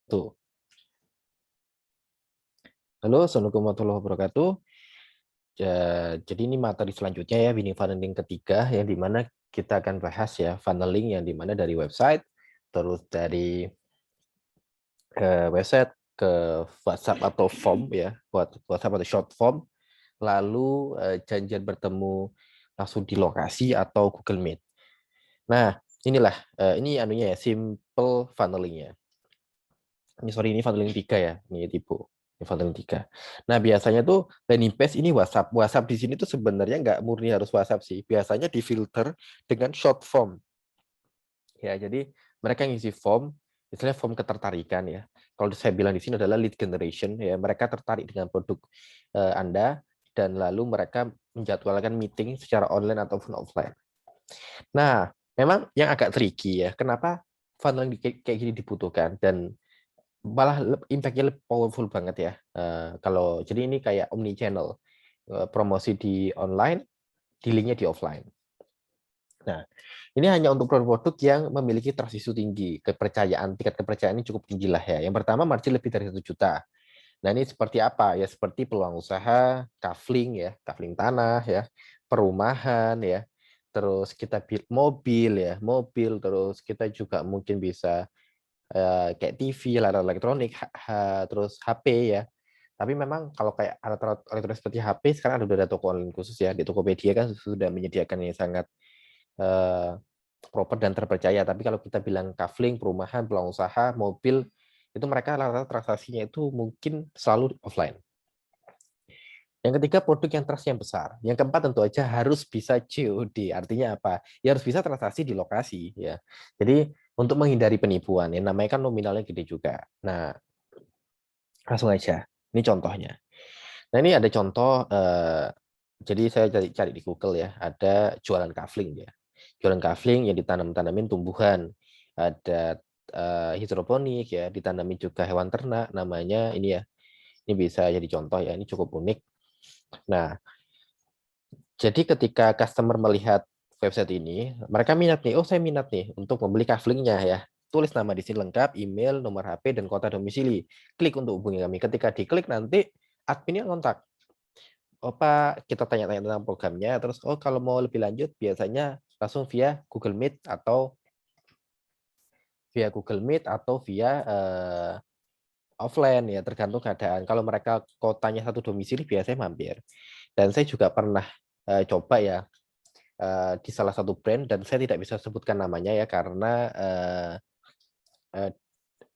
Tuh. Halo, Assalamualaikum warahmatullahi wabarakatuh. Jadi ini materi selanjutnya ya, winning funneling ketiga, yang dimana kita akan bahas ya, funneling yang dimana dari website, terus dari website ke WhatsApp atau form ya, buat WhatsApp atau short form, lalu janjian bertemu langsung di lokasi atau Google Meet. Nah, inilah, ini anunya ya, simple funnelingnya. Ini funneling 3 ya, ini tipe. Ini funneling 3. Nah, biasanya tuh landing page ini WhatsApp. WhatsApp di sini tuh sebenarnya nggak murni harus WhatsApp sih. Biasanya difilter dengan short form. Ya, jadi mereka ngisi form, misalnya form ketertarikan ya. Kalau saya bilang di sini adalah lead generation ya, mereka tertarik dengan produk Anda dan lalu mereka menjadwalkan meeting secara online ataupun offline. Nah, memang yang agak tricky ya, kenapa funneling kayak gini dibutuhkan dan malah impact-nya lebih powerful banget ya. Kalau jadi ini kayak omni channel, promosi di online, dealingnya di offline. Nah, ini hanya untuk produk-produk yang memiliki trust issue tinggi, tingkat kepercayaan ini cukup tinggi lah ya. Yang pertama, margin lebih dari 1 juta. Nah, ini seperti apa? Ya, seperti peluang usaha, kafling ya, kafling tanah ya, perumahan ya, terus kita build mobil ya, mobil, terus kita juga mungkin bisa kayak TV, layar elektronik, terus HP ya. Tapi memang kalau kayak alat-alat elektronik seperti HP sekarang udah ada toko online khusus ya. Di Tokopedia kan sudah menyediakan yang sangat eh, proper dan terpercaya. Tapi kalau kita bilang kafling, perumahan, peluang usaha, mobil, itu mereka rata-rata transaksinya itu mungkin selalu offline. Yang ketiga, produk yang trust yang besar. Yang keempat, tentu aja harus bisa COD. Artinya apa? Ya harus bisa transaksi di lokasi ya. Jadi untuk menghindari penipuan, yang namanya kan nominalnya gede juga. Nah, langsung aja. Ini contohnya. Nah, ini ada contoh, jadi saya cari di Google ya, ada jualan kafling ya. Jualan kafling yang ditanam-tanamin tumbuhan. Ada hidroponik ya, ditanami juga hewan ternak, namanya ini ya. Ini bisa jadi contoh ya, ini cukup unik. Nah, jadi ketika customer melihat website ini, mereka minat nih, oh saya minat nih untuk membeli kaflingnya ya. Tulis nama di sini lengkap, email, nomor HP, dan kota domisili. Klik untuk hubungi kami. Ketika diklik nanti adminnya kontak. Oh Pak, kita tanya-tanya tentang programnya, terus oh kalau mau lebih lanjut biasanya langsung via Google Meet atau via offline ya, tergantung keadaan. Kalau mereka kotanya satu domisili biasanya mampir. Dan saya juga pernah coba ya di salah satu brand dan saya tidak bisa sebutkan namanya ya karena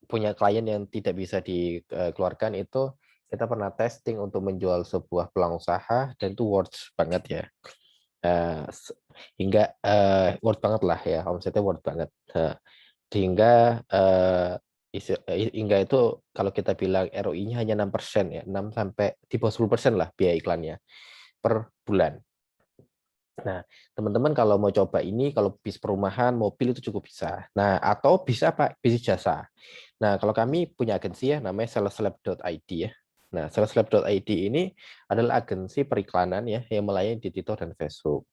punya klien yang tidak bisa dikeluarkan itu kita pernah testing untuk menjual sebuah peluang usaha dan itu worth banget ya. Hingga worth banget lah ya, omsetnya worth banget. Hingga hingga itu kalau kita bilang ROI-nya hanya 6% ya, 6 sampai di bawah 10% lah biaya iklannya per bulan. Nah, teman-teman kalau mau coba ini, kalau bis perumahan, mobil itu cukup bisa. Nah, atau bisa Pak, bisnis jasa. Nah, kalau kami punya agensi ya, namanya saleslab.id ya. Nah, saleslab.id ini adalah agensi periklanan ya, yang melayani di TikTok dan Facebook.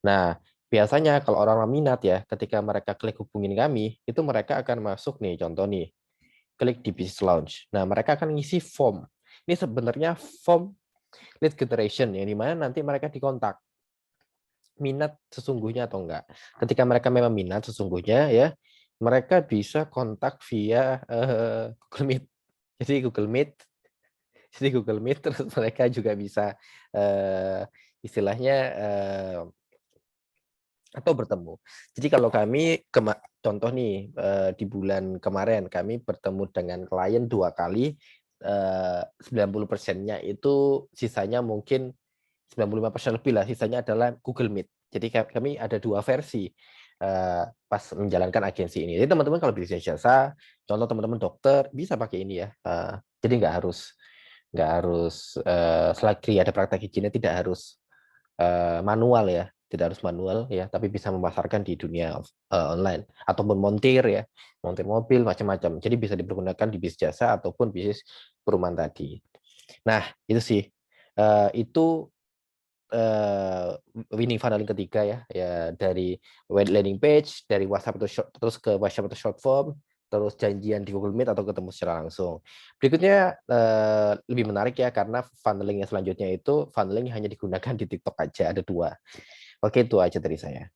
Nah, biasanya kalau orang minat ya, ketika mereka klik hubungin kami, itu mereka akan masuk nih, contoh nih, klik di Business Launch. Nah, mereka akan ngisi form. Ini sebenarnya form lead generation, yang dimana nanti mereka dikontak minat sesungguhnya atau enggak. Ketika mereka memang minat sesungguhnya ya, mereka bisa kontak via Google Meet. Jadi Google Meet, terus mereka juga bisa istilahnya atau bertemu. Jadi kalau kami contoh nih di bulan kemarin kami bertemu dengan klien 2 kali, 90%-nya itu sisanya mungkin 95% lebih lah, sisanya adalah Google Meet. Jadi kami ada 2 versi pas menjalankan agensi ini. Jadi teman-teman kalau bisnis jasa, contoh teman-teman dokter bisa pakai ini ya. Jadi nggak harus selagi ada praktek izinnya tidak harus manual ya, tidak harus manual ya, tapi bisa memasarkan di dunia online ataupun montir ya, montir mobil macam-macam. Jadi bisa dipergunakan di bisnis jasa ataupun bisnis perumahan tadi. Nah, itu sih. Itu winning funneling ketiga ya, ya dari landing page, dari WhatsApp atau terus ke WhatsApp atau short form, terus janjian di Google Meet atau ketemu secara langsung. Berikutnya lebih menarik ya karena funneling yang selanjutnya itu funneling hanya digunakan di TikTok aja, ada 2. Oke, itu aja dari saya.